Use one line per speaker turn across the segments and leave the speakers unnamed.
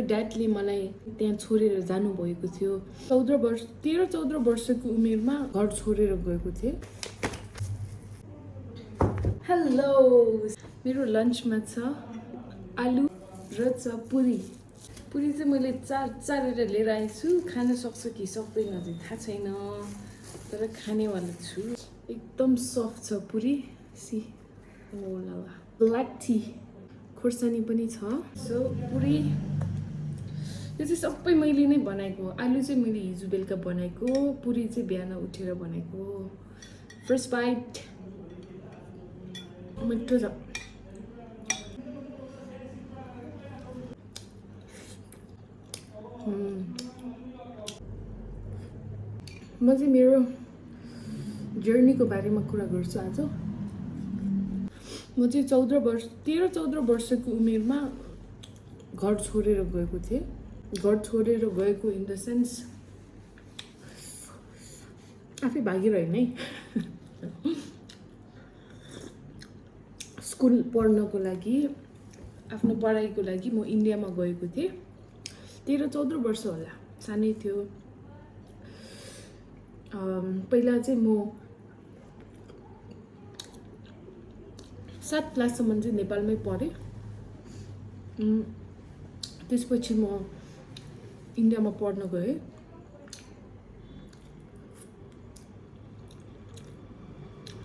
ड्याडले मलाई त्यहाँ छोडेर जानुभएको थियो। 13-14 वर्षको उमेरमा घर छोडेर गएको थिएँ। हेलो, मेरो लन्चमा छ आलु र पुरी। पुरी चाहिँ मैले चारेर लिएर आएको छु। खान सक्छ कि सक्दैन चाहिँ थाहा छैन, तर खानेवाला छु। एकदम सफ्ट छ पुरी। सी ओ लाला, ब्ल्याक टी, खोर्सानी पनि छ। सो पुरी यो चाहिँ सबै मैले नै बनाएको। आलु चाहिँ मैले हिजो बेलुका बनाएको, पुरी चाहिँ बिहान उठेर बनाएको। फर्स्ट बाइट मिठो छ। म चाहिँ मेरो जर्नीको बारेमा कुरा गर्छु आज। म चाहिँ 13-14 वर्षको उमेरमा घर छोडेर गएको थिएँ। घर छोडेर गएको इन द सेन्स आफै भागेर होइन है। स्कुल पढ्नको लागि, आफ्नो पढाइको लागि म इन्डियामा गएको थिएँ। 13-14 वर्ष होला, सानै थियो। पहिला चाहिँ म 7 क्लाससम्म चाहिँ नेपालमै पढेँ। त्यसपछि म इन्डियामा पढ्न गएँ।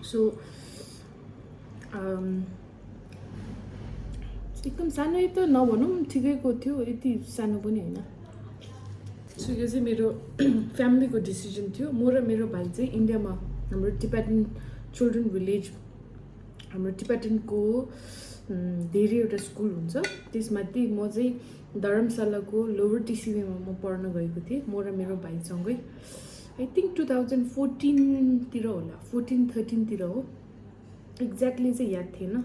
सो एकदम सानै त नभनौँ, ठिकैको थियो, यति सानो पनि होइन। सो यो चाहिँ मेरो फ्यामिलीको डिसिजन थियो। म र मेरो भाइ चाहिँ इन्डियामा, हाम्रो टिबेटन चिल्ड्रेन भिलेज, हाम्रो टिबेटनको धेरैवटा स्कुल हुन्छ, त्यसमाथि म चाहिँ धर्मशालाको लोवर टिसिबीमा म पढ्न गएको थिएँ, म र मेरो भाइसँगै। आई थिङ्क 2014 होला, 14-13 हो, एक्ज्याक्टली चाहिँ याद थिएन।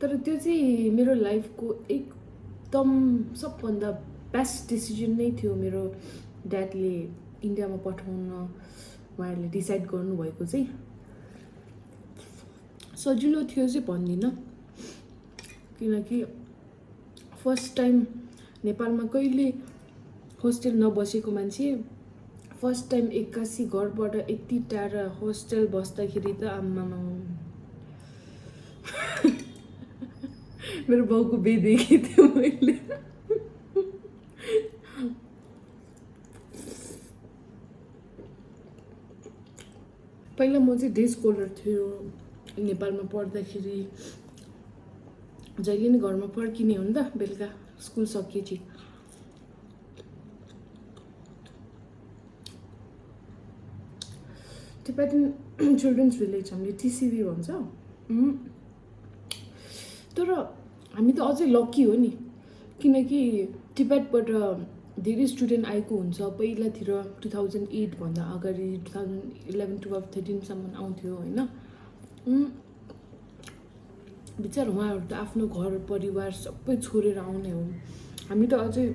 तर त्यो चाहिँ मेरो लाइफको एकदम सबभन्दा बेस्ट डिसिजन नै थियो। मेरो ड्याडले इन्डियामा पठाउन उहाँहरूले डिसाइड गर्नुभएको चाहिँ सजिलो थियो चाहिँ भन्दिनँ, किनकि फर्स्ट टाइम नेपालमा कहिले होस्टेल नबसेको मान्छे फर्स्ट टाइम 81 घरबाट यति टाढा होस्टेल बस्दाखेरि त आम्मामा मेरो बाउको बेदेखेको थियो मैले। पहिला म चाहिँ डे स्कलर थियो नेपालमा पढ्दाखेरि। जहिले नै घरमा फर्किने हो नि त बेलुका स्कुल सकिएपछि। टिबेटन चिल्ड्रेन्स भिलेज हामीले टिसिबी भन्छ। तर हामी त अझै लक्की हो नि, किनकि टिबेटबाट धेरै स्टुडेन्ट आएको हुन्छ पहिलातिर। 2008 भन्दा अगाडि 2011, 12, 13सम्म आउँथ्यो होइन। बिचारा उहाँहरू त आफ्नो घर परिवार सबै छोडेर आउने हो। हामी त अझै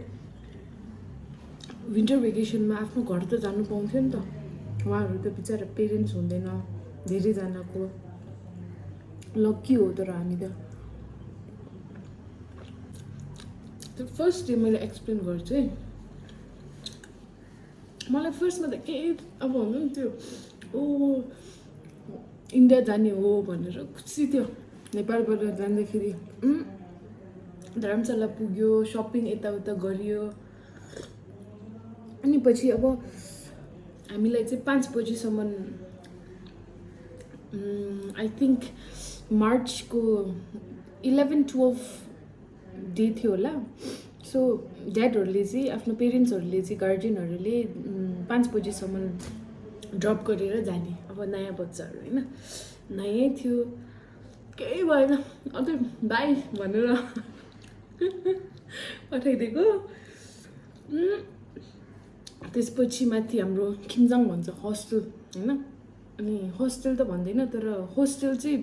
विन्टर भेकेसनमा आफ्नो घर त जानु पाउँथ्यो नि त। उहाँहरू त बिचारा पेरेन्ट्स हुँदैन धेरैजनाको, लक्की हो। तर हामी त फर्स्ट डे मैले एक्सप्लेन गर्छु है। मलाई फर्स्टमा त केही अब हुन्छ नि त्यो ओ इन्डिया जाने हो भनेर खुसी थियो। नेपालबाट जाँदाखेरि धर्मशाला पुग्यो, सपिङ यताउता गरियो। अनि पछि अब हामीलाई चाहिँ 5 बजीसम्म आई थिङ्क मार्चको 11-12 डे थियो होला। सो ड्याडहरूले चाहिँ, आफ्नो पेरेन्ट्सहरूले चाहिँ, गार्जियनहरूले 5 बजीसम्म ड्रप गरेर जाने। अब नयाँ बच्चाहरू होइन, नयाँ थियो, केही भएन, अझै बाई भनेर पठाइदिएको। त्यसपछि माथि हाम्रो खिम्जाङ भन्छ होस्टेल होइन। अनि होस्टेल त भन्दैन, तर होस्टेल चाहिँ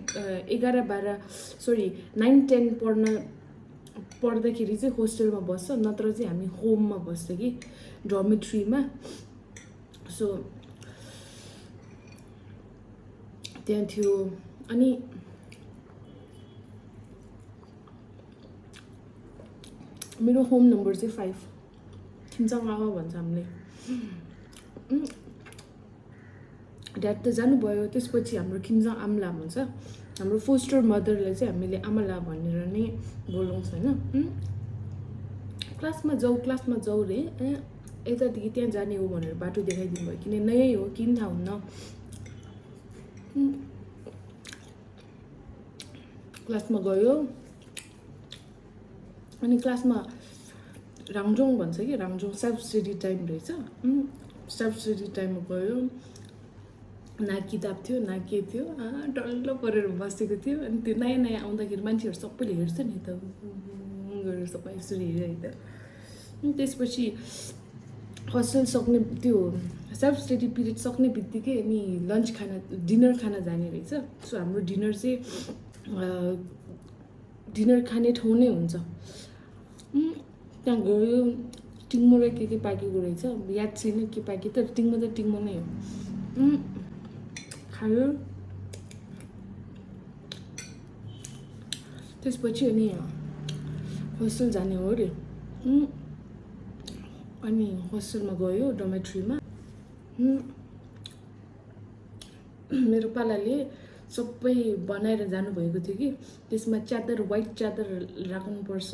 9-10 पढ्दाखेरि चाहिँ होस्टेलमा बस्छ, नत्र चाहिँ हामी होममा बस्छ कि, डर्मिट्रीमा। सो त्यहाँ थियो। अनि मेरो होम नम्बर चाहिँ 5 खिम्चाङ आवा भन्छ हामीले। ड्याड त जानुभयो, त्यसपछि हाम्रो खिम्चाङ आम्ला भन्छ। हाम्रो फोस्टर मदरलाई चाहिँ हामीले आमाला भनेर नै बोलाउँछ होइन। क्लासमा जाउँ रे, यतादेखि त्यहाँ जाने हो भनेर बाटो देखाइदिनु भयो, किन नयाँ हो किन थाहा हुन्न। क्लासमा गयो, अनि क्लासमा राङजोङ भन्छ कि, राङजोङ सेल्फ स्टडी टाइम रहेछ। सेल्फ स्टडी टाइममा गयो, न किताब थियो न के थियो, डल्ल परेर बसेको थियो। अनि त्यो नयाँ नयाँ आउँदाखेरि मान्छेहरू सबैले हेर्छ नि त, गरेर सबै यसरी हेरिरहेको थियो। त्यसपछि हस्टेल सक्ने, त्यो सेल्फ स्टडी पिरियड सक्ने बित्तिकै अनि लन्च खाना, डिनर खाना जाने रहेछ। सो हाम्रो डिनर चाहिँ डिनर खाने ठाउँ नै हुन्छ। त्यहाँ गयो, टिङ्मो र के पाकेको रहेछ, याद छैन के पाके, तर टिङ्मो त टिङ्मो नै हो। खायो, त्यसपछि अनि होस्टेल जाने हो अरे। अनि होस्टेलमा गयो, डोमेट्रीमा। मेरो पालाले सबै बनाएर जानुभएको थियो कि, त्यसमा च्यादर, वाइट च्यादर राख्नुपर्छ,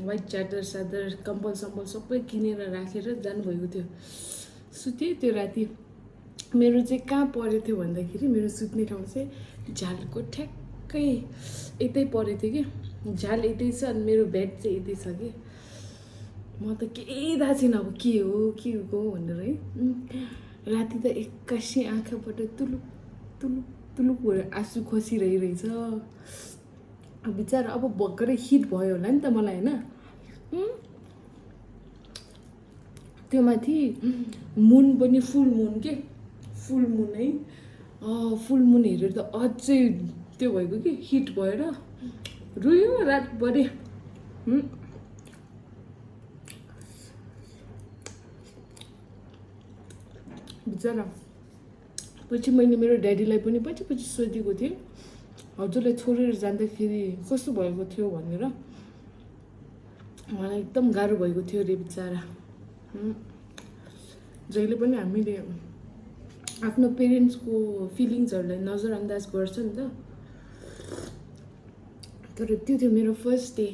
वाइट च्यादर कम्बल सम्बल सबै किनेर राखेर जानुभएको थियो। सुतेँ त्यो राति। मेरो चाहिँ कहाँ परेको थियो भन्दाखेरि, मेरो सुत्ने ठाउँ चाहिँ झ्यालको ठ्याक्कै यतै परेको थियो कि, झ्याल यतै छ अनि मेरो बेड चाहिँ यतै छ कि। म त केही थाहा छैन अब के हो भनेर है। राति त एक्कासी आँखाबाट तुलुक तुलुक तुलुक भएर आँसु खसिरहेछ। बिचरा अब भर्खरै हिट भयो होला नि त मलाई होइन। त्यो माथि मुन पनि फुल मुन के, फुल मुन है। फुल मुन हेरेर त अझै त्यो भएको कि, हिट भएर रोयो रातभरि। बिचरा पछि मैले मेरो ड्याडीलाई पनि पछि सोधेको थिएँ, हजुरलाई छोडेर जाँदाखेरि कस्तो भएको थियो भनेर। मलाई एकदम गाह्रो भएको थियो अरे बिचरा। जहिले पनि हामीले आफ्नो पेरेन्ट्सको फिलिङ्सहरूलाई नजरअन्दाज गर्छ नि त। तर त्यो थियो मेरो फर्स्ट डे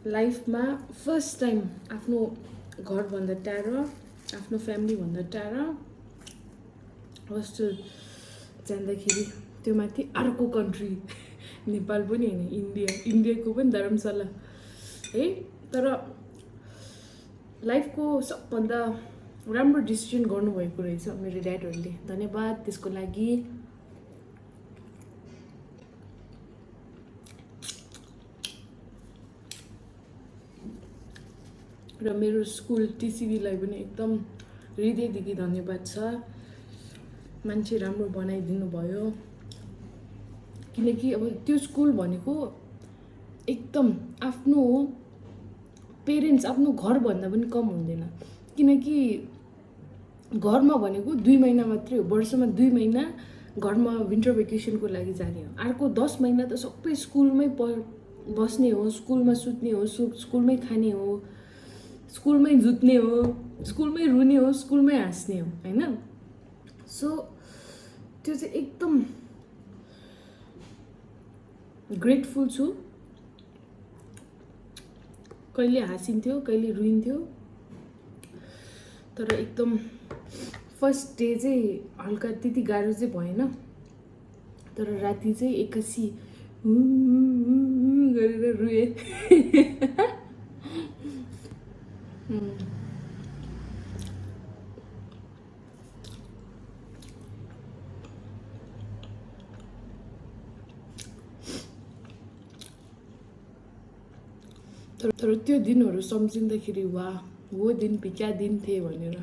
लाइफमा, फर्स्ट टाइम आफ्नो घरभन्दा टाढा, आफ्नो फ्यामिलीभन्दा टाढा होस्टेल जाँदाखेरि। त्यो माथि अर्को कन्ट्री, नेपाल पनि होइन, इन्डियाको पनि धर्मशाला है। तर लाइफको सबभन्दा राम्रो डिसिजन गर्नुभएको रहेछ मेरो ड्याडहरूले, धन्यवाद त्यसको लागि। र मेरो स्कुल टिसिबीलाई पनि एकदम हृदयदेखि धन्यवाद छ, मान्छे राम्रो बनाइदिनु भयो। किनकि अब त्यो स्कुल भनेको एकदम आफ्नो पेरेन्ट्स, आफ्नो घरभन्दा पनि कम हुँदैन। किनकि घरमा भनेको 2 महिना मात्रै हो, वर्षमा 2 महिना घरमा विन्टर भेकेसनको लागि जाने हो। अर्को 10 महिना त सबै स्कुलमै बस्ने हो, स्कुलमा सुत्ने हो, स्कुलमै खाने हो, स्कुलमै जुत्ने हो, स्कुलमै रुने हो, स्कुलमै हाँस्ने हो होइन। सो त्यो चाहिँ एकदम ग्रेटफुल छु। कहिले हाँसिन्थ्यो, कहिले रुइन्थ्यो, तर एकदम फर्स्ट डे चाहिँ हल्का त्यति गाह्रो चाहिँ भएन। तर राति चाहिँ एक्कासी गरेर रुएँ। तर त्यो दिनहरू सम्झिँदाखेरि वा वो दिन भी क्या दिन थिए भनेर।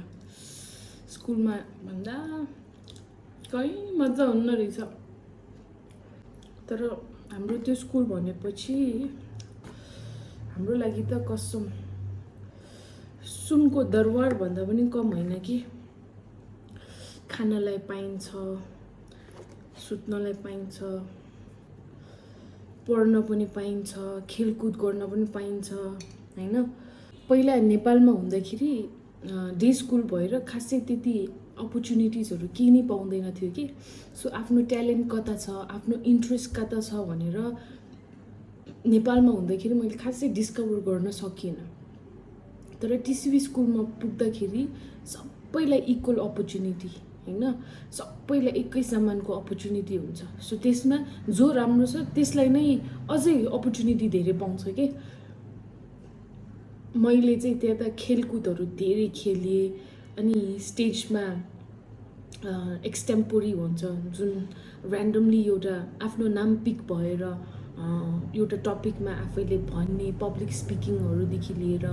स्कुलमा भन्दा कहीँ मजा हुन्न रहेछ। तर हाम्रो त्यो स्कुल भनेपछि हाम्रो लागि त कसम सुनको दरबार भन्दा पनि कम होइन कि। खानालाई पाइन्छ, सुत्नलाई पाइन्छ, पढ्न पनि पाइन्छ, खेलकुद गर्न पनि पाइन्छ, होइन। पहिला नेपालमा हुँदाखेरि डे स्कुल भएर खासै त्यति अपर्च्युनिटिजहरू केही नै पाउँदैन थियो कि। सो आफ्नो ट्यालेन्ट कता छ, आफ्नो इन्ट्रेस्ट कता छ भनेर नेपालमा हुँदाखेरि मैले खासै डिस्कभर गर्न सकिनँ। तर टिसिबी स्कुलमा पुग्दाखेरि सबैलाई इक्वल अपर्च्युनिटी, होइन, सबैलाई एकै समानको अपर्च्युनिटी हुन्छ। सो त्यसमा जो राम्रो छ त्यसलाई नै अझै अपर्च्युनिटी धेरै पाउँछ कि। मैले चाहिँ त्यहाँ त खेलकुदहरू धेरै खेलेँ, अनि स्टेजमा एक्सटेम्पोरी हुन्छ जुन ऱ्यान्डमली एउटा आफ्नो नाम पिक भएर एउटा टपिकमा आफैले भन्ने, पब्लिक स्पिकिङहरूदेखि लिएर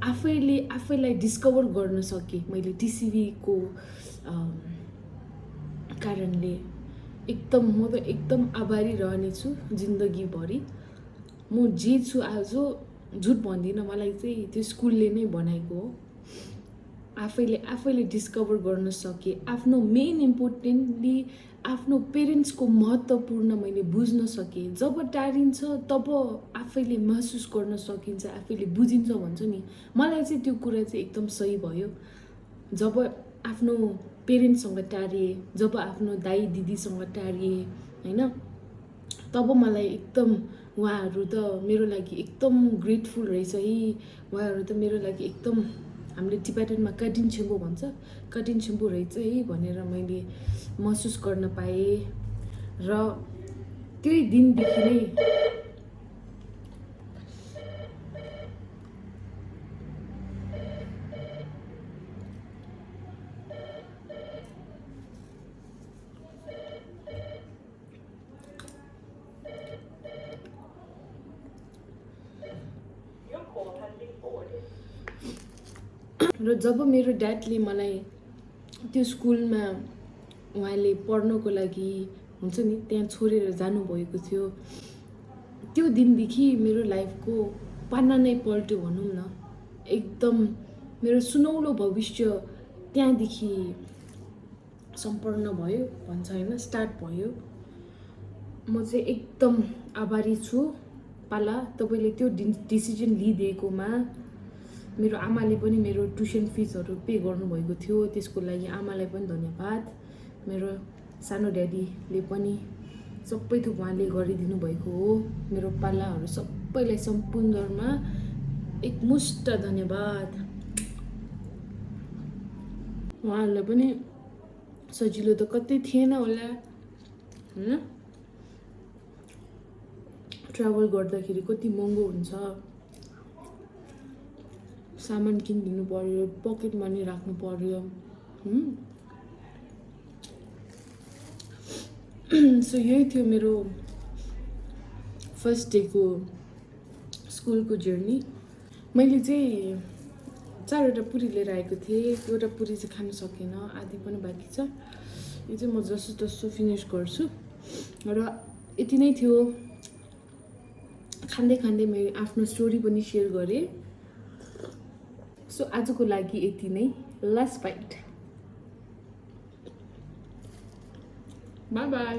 आफैलाई डिस्कभर गर्न सकेँ मैले टिसिबीको कारणले। म त एकदम आभारी रहनेछु जिन्दगीभरि। म जे छु आज झुट भन्दिनँ, मलाई चाहिँ त्यो स्कुलले नै बनाएको हो। आफैले डिस्कभर गर्न सकेँ। आफ्नो मेन इम्पोर्टेन्टली आफ्नो पेरेन्ट्सको महत्त्वपूर्ण मैले बुझ्न सकेँ। जब टाढिन्छ तब आफैले महसुस गर्न सकिन्छ, आफैले बुझिन्छ भन्छ नि, मलाई चाहिँ त्यो कुरा चाहिँ एकदम सही भयो। जब आफ्नो पेरेन्ट्ससँग टाढिएँ, जब आफ्नो दाइ दिदीसँग टाढिएँ, होइन, तब मलाई एकदम उहाँहरू त मेरो लागि एकदम ग्रेटफुल रहेछ है, उहाँहरू त मेरो लागि एकदम, हामीले टिबेटनमा कटिङ छिम्बो भन्छ, कटिङ छिम्बो रहेछ है भनेर मैले महसुस गर्न पाएँ। र त्यही दिनदेखि नै र जब मेरो ड्याडले मलाई त्यो स्कुलमा उहाँले पढ्नको लागि हुन्छ नि त्यहाँ छोडेर जानुभएको थियो, त्यो दिनदेखि मेरो लाइफको पाना नै पल्ट्यो भनौँ न। एकदम मेरो सुनौलो भविष्य त्यहाँदेखि सम्पन्न भयो भन्छ होइन, स्टार्ट भयो। म चाहिँ एकदम आभारी छु पाला, तपाईँले त्यो डिसिजन लिइदिएकोमा। मेरो आमाले पनि मेरो ट्युसन फिसहरू पे गर्नुभएको थियो, त्यसको लागि आमालाई पनि धन्यवाद। मेरो सानो ड्याडीले पनि सबै थोक उहाँले गरिदिनु भएको हो। मेरो पालाहरू सबैलाई सम्पूर्णमा एकमुष्ट धन्यवाद। उहाँहरूलाई पनि सजिलो त कतै थिएन होला, होइन, ट्राभल गर्दाखेरि कति महँगो हुन्छ, सामान किनिदिनु पर्यो, पकेट मनी राख्नु पर्यो। सो यही थियो मेरो फर्स्ट डेको स्कुलको जर्नी। मैले चाहिँ 4वटा पुरी लिएर आएको थिएँ, एउटा पुरी चाहिँ खानु सकेन, आधी पनि बाँकी छ। यो चाहिँ म जसो तसो फिनिस गर्छु। र यति नै थियो, खाँदै खाँदै मैले आफ्नो स्टोरी पनि सेयर गरेँ। सो आजको लागि यति नै, लास्ट बाइट, बाई बाई।